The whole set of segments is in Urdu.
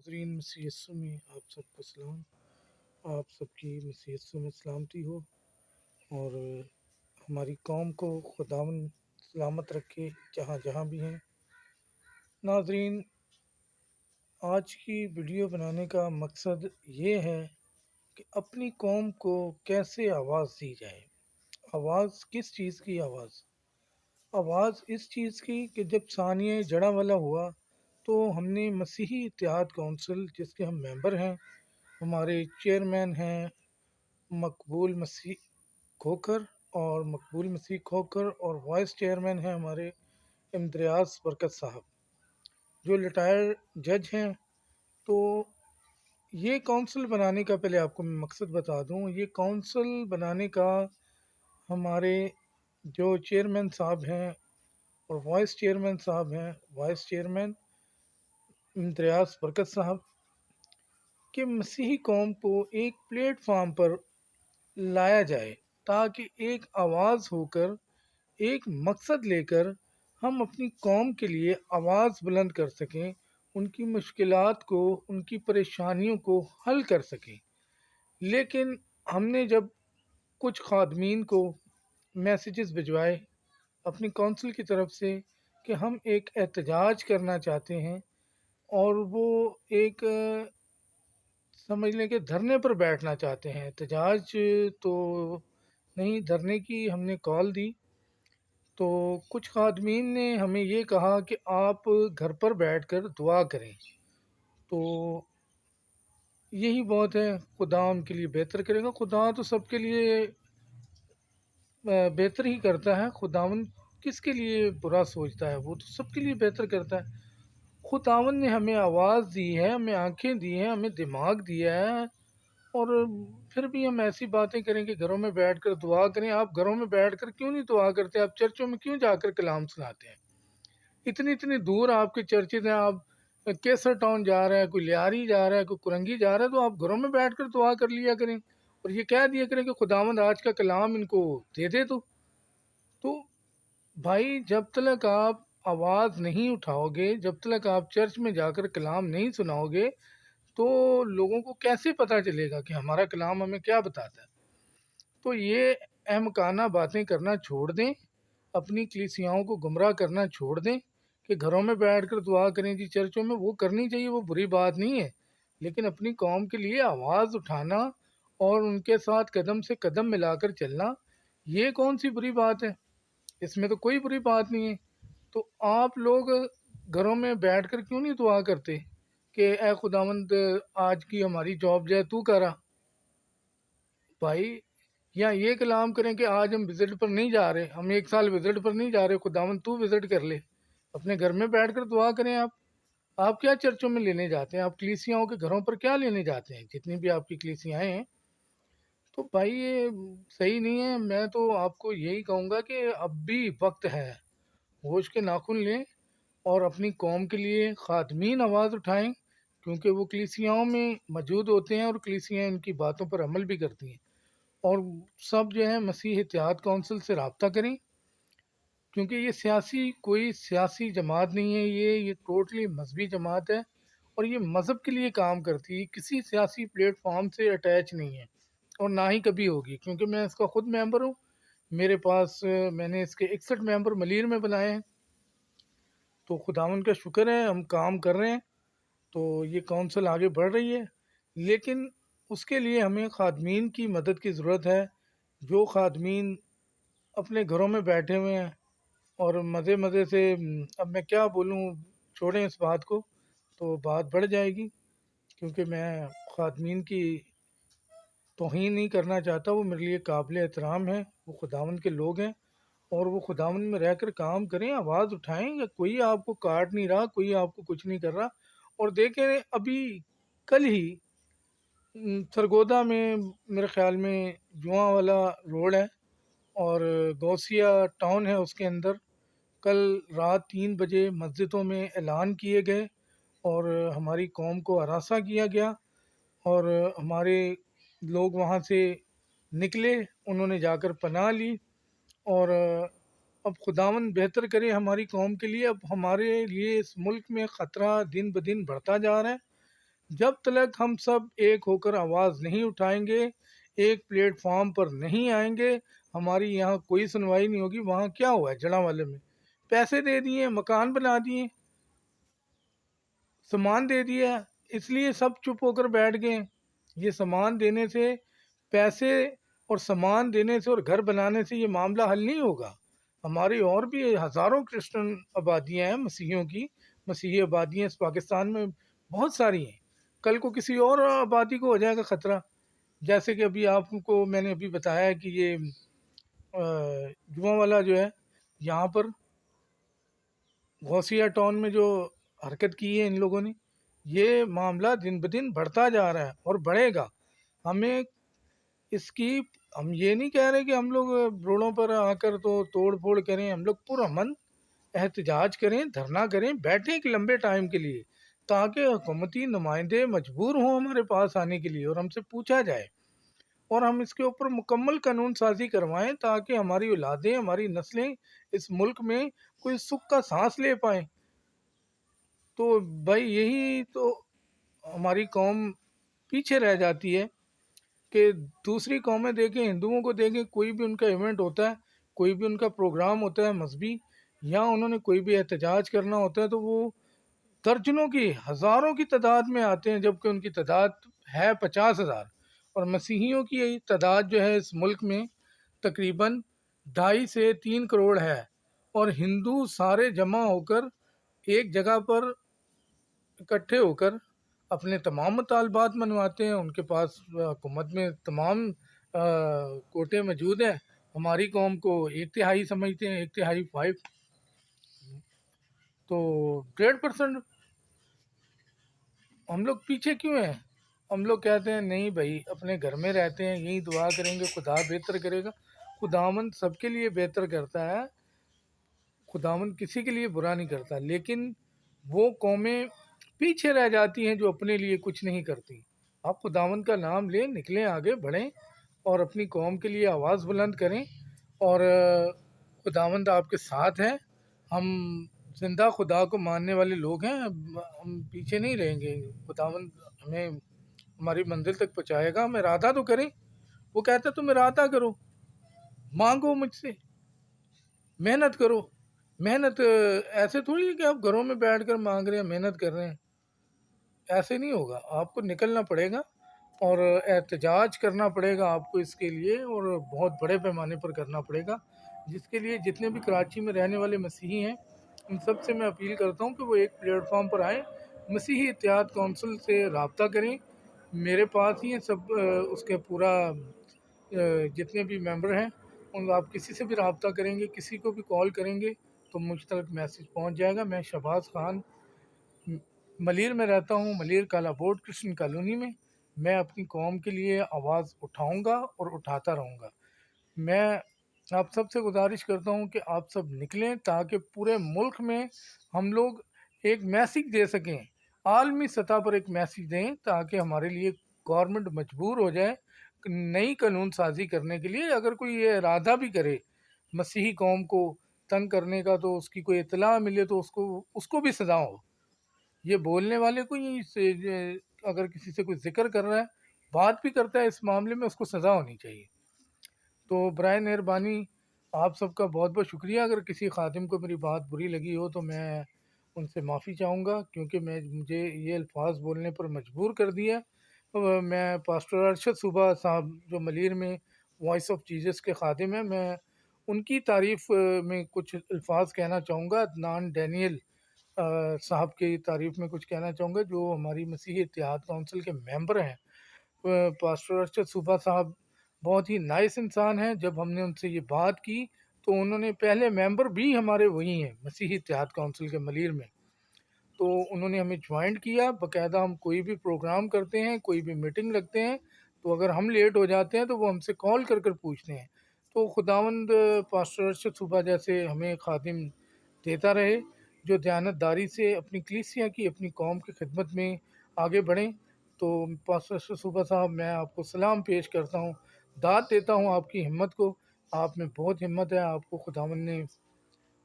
ناظرین مسیح یسوع میں آپ سب کو سلام۔ آپ سب کی مسیح یسوع میں سلامتی ہو اور ہماری قوم کو خداوند سلامت رکھے جہاں جہاں بھی ہیں۔ ناظرین، آج کی ویڈیو بنانے کا مقصد یہ ہے کہ اپنی قوم کو کیسے آواز دی جائے۔ آواز کس چیز کی؟ آواز اس چیز کی کہ جب ثانیہ جڑا والا ہوا تو ہم نے مسیحی اتحاد کونسل، جس کے ہم ممبر ہیں، ہمارے چیئرمین ہیں مقبول مسیح کھوکھر اور وائس چیئرمین ہیں ہمارے امتیاز برکت صاحب، جو ریٹائر جج ہیں۔ تو یہ کونسل بنانے کا پہلے آپ کو میں مقصد بتا دوں۔ یہ کونسل بنانے کا ہمارے جو چیئرمین صاحب ہیں اور وائس چیئرمین صاحب ہیں، وائس چیئرمین امتیاز برکت صاحب، کہ مسیحی قوم کو ایک پلیٹ فارم پر لایا جائے تاکہ ایک آواز ہو کر، ایک مقصد لے کر ہم اپنی قوم کے لیے آواز بلند کر سکیں، ان کی مشکلات کو، ان کی پریشانیوں کو حل کر سکیں۔ لیکن ہم نے جب کچھ خادمین کو میسیجز بھجوائے اپنی کونسل کی طرف سے کہ ہم ایک احتجاج کرنا چاہتے ہیں، اور وہ ایک سمجھ لیں کہ دھرنے پر بیٹھنا چاہتے ہیں، احتجاج تو نہیں، دھرنے کی ہم نے کال دی، تو کچھ خادمین نے ہمیں یہ کہا کہ آپ گھر پر بیٹھ کر دعا کریں۔ تو یہی بات ہے، خدا ان کے لیے بہتر کرے گا۔ خدا تو سب کے لیے بہتر ہی کرتا ہے۔ خداوند کس کے لیے برا سوچتا ہے؟ وہ تو سب کے لیے بہتر کرتا ہے۔ خداوند نے ہمیں آواز دی ہے، ہمیں آنکھیں دی ہیں، ہمیں دماغ دیا ہے، اور پھر بھی ہم ایسی باتیں کریں کہ گھروں میں بیٹھ کر دعا کریں۔ آپ گھروں میں بیٹھ کر کیوں نہیں دعا کرتے؟ آپ چرچوں میں کیوں جا کر کلام سناتے ہیں؟ اتنی دور آپ کے چرچز ہیں، آپ کیسر ٹاؤن جا رہے ہیں، کوئی لیاری جا رہا ہے، کوئی کرنگی جا رہا ہے، تو آپ گھروں میں بیٹھ کر دعا کر لیا کریں اور یہ کہہ دیا کریں کہ خداوند آج کا کلام ان کو دے دے۔ تو بھائی، جب تک آپ آواز نہیں اٹھاؤ گے، جب تک آپ چرچ میں جا کر کلام نہیں سناؤ گے، تو لوگوں کو کیسے پتہ چلے گا کہ ہمارا کلام ہمیں کیا بتاتا ہے؟ تو یہ احمقانہ باتیں کرنا چھوڑ دیں، اپنی کلیسیاؤں کو گمراہ کرنا چھوڑ دیں کہ گھروں میں بیٹھ کر دعا کریں جی چرچوں میں۔ وہ کرنی چاہیے، وہ بری بات نہیں ہے، لیکن اپنی قوم کے لیے آواز اٹھانا اور ان کے ساتھ قدم سے قدم ملا کر چلنا، یہ کون سی بری بات ہے؟ اس میں تو کوئی بری بات نہیں ہے۔ تو آپ لوگ گھروں میں بیٹھ کر کیوں نہیں دعا کرتے کہ اے خداوند آج کی ہماری جاب جائے تو کرا؟ بھائی، یا یہ کلام کریں کہ آج ہم وزٹ پر نہیں جا رہے، ہم ایک سال وزٹ پر نہیں جا رہے، خداوند تو وزٹ کر لے۔ اپنے گھر میں بیٹھ کر دعا کریں۔ آپ کیا چرچوں میں لینے جاتے ہیں؟ آپ کلیسیاؤں کے گھروں پر کیا لینے جاتے ہیں؟ جتنی بھی آپ کی کلیسیاں ہیں، تو بھائی یہ صحیح نہیں ہے۔ میں تو آپ کو یہی کہوں گا کہ اب بھی وقت ہے، ہوش کے ناخن لیں اور اپنی قوم کے لیے خادمین آواز اٹھائیں، کیونکہ وہ کلیسیاؤں میں موجود ہوتے ہیں اور کلیسیاں ان کی باتوں پر عمل بھی کرتی ہیں۔ اور سب جو ہے مسیح اتحاد کونسل سے رابطہ کریں، کیونکہ یہ کوئی سیاسی جماعت نہیں ہے، یہ ٹوٹلی مذہبی جماعت ہے، اور یہ مذہب کے لیے کام کرتی ہے، کسی سیاسی پلیٹ فارم سے اٹیچ نہیں ہے اور نہ ہی کبھی ہوگی، کیونکہ میں اس کا خود ممبر ہوں۔ میرے پاس میں نے اس کے 61 ممبر ملیر میں بنائے ہیں۔ تو خداوند کا شکر ہے، ہم کام کر رہے ہیں، تو یہ کونسل آگے بڑھ رہی ہے، لیکن اس کے لیے ہمیں خادمین کی مدد کی ضرورت ہے۔ جو خادمین اپنے گھروں میں بیٹھے ہوئے ہیں اور مزے سے، اب میں کیا بولوں، چھوڑیں اس بات کو، تو بات بڑھ جائے گی، کیونکہ میں خادمین کی توہین نہیں کرنا چاہتا۔ وہ میرے لیے قابل احترام ہے، وہ خداوند کے لوگ ہیں، اور وہ خداوند میں رہ کر کام کریں، آواز اٹھائیں۔ یا کوئی آپ کو کاٹ نہیں رہا، کوئی آپ کو کچھ نہیں کر رہا۔ اور دیکھیں، ابھی کل ہی سرگودا میں، میرے خیال میں جواں والا روڈ ہے اور گوسیا ٹاؤن ہے، اس کے اندر کل رات 3 بجے مسجدوں میں اعلان کیے گئے اور ہماری قوم کو ہراساں کیا گیا، اور ہمارے لوگ وہاں سے نکلے، انہوں نے جا کر پناہ لی، اور اب خداوند بہتر کرے ہماری قوم کے لیے۔ اب ہمارے لیے اس ملک میں خطرہ دن بدن بڑھتا جا رہا ہے۔ جب تک ہم سب ایک ہو کر آواز نہیں اٹھائیں گے، ایک پلیٹ فارم پر نہیں آئیں گے، ہماری یہاں کوئی سنوائی نہیں ہوگی۔ وہاں کیا ہوا ہے جڑاں والے میں؟ پیسے دے دیے، مکان بنا دیے، سامان دے دیا، اس لیے سب چپ ہو کر بیٹھ گئے۔ یہ سامان دینے سے، پیسے اور سامان دینے سے اور گھر بنانے سے یہ معاملہ حل نہیں ہوگا۔ ہماری اور بھی ہزاروں کرسچن آبادیاں ہیں، مسیحیوں کی، مسیحی آبادیاں اس پاکستان میں بہت ساری ہیں۔ کل کو کسی اور آبادی کو ہو جائے گا خطرہ، جیسے کہ ابھی آپ کو میں نے ابھی بتایا کہ یہ جمعہ والا جو ہے، یہاں پر غوثیہ ٹاؤن میں جو حرکت کی ہے ان لوگوں نے، یہ معاملہ دن بدن بڑھتا جا رہا ہے اور بڑھے گا۔ ہمیں اس کی، ہم یہ نہیں کہہ رہے کہ ہم لوگ روڈوں پر آ کر تو توڑ پھوڑ کریں، ہم لوگ پرامن احتجاج کریں، دھرنا کریں، بیٹھیں ایک لمبے ٹائم کے لیے، تاکہ حکومتی نمائندے مجبور ہوں ہمارے پاس آنے کے لیے اور ہم سے پوچھا جائے، اور ہم اس کے اوپر مکمل قانون سازی کروائیں، تاکہ ہماری اولادیں، ہماری نسلیں اس ملک میں کوئی سکھ کا سانس لے پائیں۔ تو بھائی یہی تو ہماری قوم پیچھے رہ جاتی ہے کہ دوسری قومیں دیکھیں، ہندوؤں کو دیکھیں، کوئی بھی ان کا ایونٹ ہوتا ہے، کوئی بھی ان کا پروگرام ہوتا ہے مذہبی، یا انہوں نے کوئی بھی احتجاج کرنا ہوتا ہے، تو وہ درجنوں کی، ہزاروں کی تعداد میں آتے ہیں، جبکہ ان کی تعداد ہے 50,000، اور مسیحیوں کی تعداد جو ہے اس ملک میں تقریباً 2.5 سے 3 کروڑ ہے، اور ہندو سارے جمع ہو کر ایک جگہ پر اکٹھے ہو کر اپنے تمام مطالبات منواتے ہیں۔ ان کے پاس حکومت میں تمام کوٹے موجود ہیں۔ ہماری قوم کو 1/3 سمجھتے ہیں، 1/3 5، تو 1.5%۔ ہم لوگ پیچھے کیوں ہیں؟ ہم لوگ کہتے ہیں نہیں بھائی، اپنے گھر میں رہتے ہیں، یہی دعا کریں گے، خدا بہتر کرے گا۔ خداوند سب کے لیے بہتر کرتا ہے، خداوند کسی کے لیے برا نہیں کرتا، لیکن وہ قومیں پیچھے رہ جاتی ہیں جو اپنے لیے کچھ نہیں کرتی۔ آپ خداوند کا نام لیں، نکلیں، آگے بڑھیں، اور اپنی قوم کے لیے آواز بلند کریں، اور خداوند آپ کے ساتھ ہیں۔ ہم زندہ خدا کو ماننے والے لوگ ہیں، ہم پیچھے نہیں رہیں گے۔ خداوند ہمیں ہماری منزل تک پہنچائے گا، ہم ارادہ تو کریں۔ وہ کہتا ہے تم ارادہ کرو، مانگو مجھ سے، محنت کرو۔ محنت ایسے تھوڑی ہے کہ آپ گھروں میں بیٹھ کر مانگ رہے ہیں، محنت کر رہے ہیں، ایسے نہیں ہوگا۔ آپ کو نکلنا پڑے گا اور احتجاج کرنا پڑے گا آپ کو اس کے لیے، اور بہت بڑے پیمانے پر کرنا پڑے گا، جس کے لیے جتنے بھی کراچی میں رہنے والے مسیحی ہیں، ان سب سے میں اپیل کرتا ہوں کہ وہ ایک پلیٹ فارم پر آئیں، مسیحی اتحاد کونسل سے رابطہ کریں۔ میرے پاس ہی ہیں سب، اس کے پورا جتنے بھی ممبر ہیں، ان آپ کسی سے بھی رابطہ کریں گے، کسی کو بھی کال کریں گے تو مجھ تک میسیج پہنچ جائے گا۔ میں شہباز خان ملیر میں رہتا ہوں، ملیر کالا بورڈ کرسچن کالونی میں۔ میں اپنی قوم کے لیے آواز اٹھاؤں گا اور اٹھاتا رہوں گا۔ میں آپ سب سے گزارش کرتا ہوں کہ آپ سب نکلیں، تاکہ پورے ملک میں ہم لوگ ایک میسیج دے سکیں، عالمی سطح پر ایک میسیج دیں، تاکہ ہمارے لیے گورنمنٹ مجبور ہو جائے نئی قانون سازی کرنے کے لیے۔ اگر کوئی یہ ارادہ بھی کرے مسیحی قوم کو تنگ کرنے کا، تو اس کی کوئی اطلاع ملے تو اس کو بھی سزا ہو۔ یہ بولنے والے کو اگر کسی سے کوئی ذکر کر رہا ہے، بات بھی کرتا ہے اس معاملے میں، اس کو سزا ہونی چاہیے۔ تو برائے مہربانی آپ سب کا بہت بہت شکریہ۔ اگر کسی خادم کو میری بات بری لگی ہو تو میں ان سے معافی چاہوں گا، کیونکہ مجھے یہ الفاظ بولنے پر مجبور کر دیا۔ میں پاسٹر ارشد صوبہ صاحب جو ملیر میں وائس آف جیزس کے خادم ہیں، میں ان کی تعریف میں کچھ الفاظ کہنا چاہوں گا۔ عدنان ڈینیل صاحب کی تعریف میں کچھ کہنا چاہوں گا، جو ہماری مسیحی اتحاد کونسل کے ممبر ہیں۔ پاسٹر ارشد صوبہ صاحب بہت ہی نائس انسان ہیں۔ جب ہم نے ان سے یہ بات کی تو انہوں نے، پہلے ممبر بھی ہمارے وہی ہیں مسیحی اتحاد کونسل کے ملیر میں، تو انہوں نے ہمیں جوائنٹ کیا باقاعدہ۔ ہم کوئی بھی پروگرام کرتے ہیں، کوئی بھی میٹنگ لگتے ہیں، تو اگر ہم لیٹ ہو جاتے ہیں تو وہ ہم سے کال کر کر پوچھتے ہیں۔ تو خداوند پاسٹر ارشد صوبہ جیسے ہمیں خادم دیتا رہے، جو دیانت داری سے اپنی کلیسیا کی، اپنی قوم کی خدمت میں آگے بڑھیں۔ تو پاسٹر ارشد صوبہ صاحب، میں آپ کو سلام پیش کرتا ہوں، داد دیتا ہوں آپ کی ہمت کو۔ آپ میں بہت ہمت ہے، آپ کو خداوند نے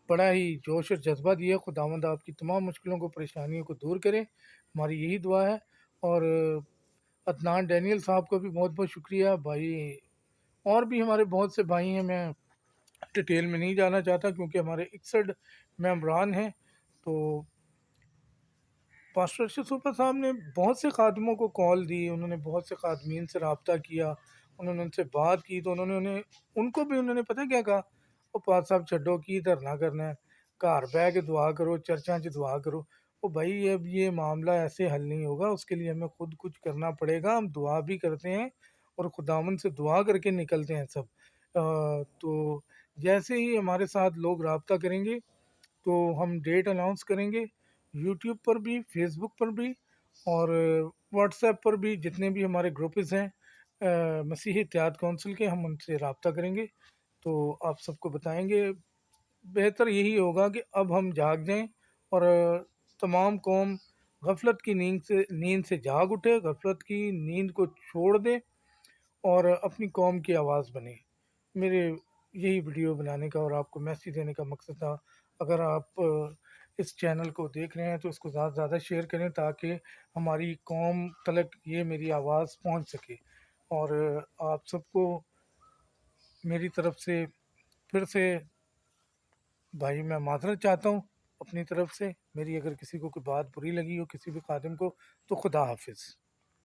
بڑا ہی جوش اور جذبہ دیا۔ خداوند آپ کی تمام مشکلوں کو، پریشانیوں کو دور کرے، ہماری یہی دعا ہے۔ اور عدنان ڈینیل صاحب کا بھی بہت بہت شکریہ بھائی. اور بھی ہمارے بہت سے بھائی ہیں، میں ڈیٹیل میں نہیں جانا چاہتا کیونکہ ہمارے 61 ممبران ہیں. تو پاسٹر ارشد سوپر صاحب نے بہت سے خادموں کو کال دی، انہوں نے بہت سے خادمین سے رابطہ کیا، انہوں نے ان سے بات کی، تو ان کو بھی انہوں نے پتہ کیا کہا، وہ پاس صاحب چھڈو کی دھرنا کرنا ہے، گھر بہ کے دعا کرو، چرچاں 'ਚ دعا کرو. وہ بھائی اب یہ معاملہ ایسے حل نہیں ہوگا، اس کے لیے ہمیں خود کچھ کرنا پڑے گا. ہم دعا بھی کرتے ہیں اور خداوند سے دعا کر کے نکلتے ہیں سب. تو جیسے ہی ہمارے ساتھ لوگ رابطہ کریں گے تو ہم ڈیٹ اناؤنس کریں گے، یوٹیوب پر بھی، فیس بک پر بھی، اور واٹس ایپ پر بھی. جتنے بھی ہمارے گروپز ہیں مسیحی اتحاد کونسل کے، ہم ان سے رابطہ کریں گے تو آپ سب کو بتائیں گے. بہتر یہی ہوگا کہ اب ہم جاگ جائیں اور تمام قوم غفلت کی نیند سے جاگ اٹھے، غفلت کی نیند کو چھوڑ دے اور اپنی قوم کی آواز بنے. میرے یہی ویڈیو بنانے کا اور آپ کو میسیج دینے کا مقصد تھا. اگر آپ اس چینل کو دیکھ رہے ہیں تو اس کو زیادہ سے زیادہ شیئر کریں تاکہ ہماری قوم تلک یہ میری آواز پہنچ سکے. اور آپ سب کو میری طرف سے پھر سے بھائی میں معذرت چاہتا ہوں اپنی طرف سے. میری اگر کسی کو کوئی بات بری لگی ہو کسی بھی خادم کو، تو خدا حافظ.